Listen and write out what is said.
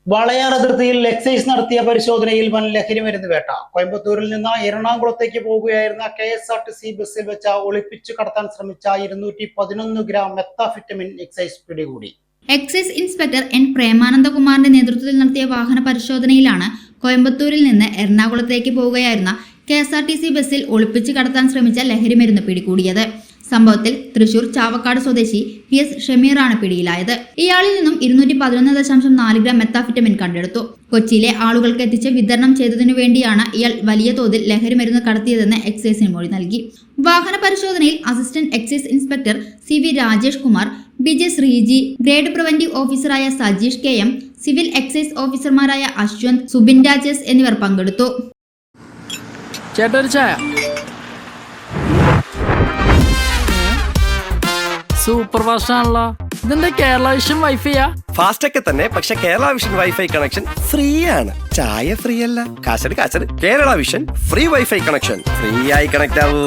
വാളയാർ അതിർത്തിയിൽ എക്സൈസ് നടത്തിയ പരിശോധനയിൽ വൻ ലഹരി മരുന്ന് വേട്ട. കോയമ്പത്തൂരിൽ നിന്ന് എറണാകുളത്തേക്ക് പോകുകയായിരുന്ന KSRTC ബസ്സിൽ വെച്ച് ഒളിപ്പിച്ചു കടത്താൻ ശ്രമിച്ച 211 ഗ്രാം മെത്താഫെറ്റമിൻ എക്സൈസ് പിടികൂടി. എക്സൈസ് ഇൻസ്പെക്ടർ N പ്രേമാനന്ദകുമാറിന്റെ നേതൃത്വത്തിൽ നടത്തിയ വാഹന പരിശോധനയിലാണ് കോയമ്പത്തൂരിൽ നിന്ന് എറണാകുളത്തേക്ക് പോകുകയായിരുന്ന KSRTC ബസ്സിൽ ഒളിപ്പിച്ചു കടത്താൻ ശ്രമിച്ച ലഹരി മരുന്ന് പിടികൂടിയത്. സംഭവത്തിൽ തൃശൂർ ചാവക്കാട് സ്വദേശി PS ഷമീറാണ് പിടിയിലായത്. ഇയാളിൽ നിന്നും 211.4 ഗ്രാം മെത്താഫെറ്റമിൻ കണ്ടെടുത്തു. കൊച്ചിയിലെ ആളുകൾക്ക് എത്തിച്ച് വിതരണം ചെയ്തതിനു വേണ്ടിയാണ് ഇയാൾ വലിയ തോതിൽ ലഹരി മരുന്ന് കടത്തിയതെന്ന് എക്സൈസിന് മൊഴി നൽകി. വാഹന പരിശോധനയിൽ assistant excise inspector CV Rajesh Kumar, BJ Sreeji, grade preventive ഓഫീസറായ സജീഷ് KM, സിവിൽ എക്സൈസ് ഓഫീസർമാരായ അശ്വന്ത്, സുബിൻ രാജേഷ് എന്നിവർ പങ്കെടുത്തു. സൂപ്പർ ഫാസ്റ്റ് ആണല്ലോ. ഇതെന്താ കേരള വിഷൻ വൈഫൈയാ? ഫാസ്റ്റ് ഒക്കെ തന്നെ, പക്ഷെ Kerala vision wifi connection free ആണ്. ചായ ഫ്രീ അല്ല, കാശട് Kerala vision free wifi connection. Free ആയി കണക്ട് ആവൂ.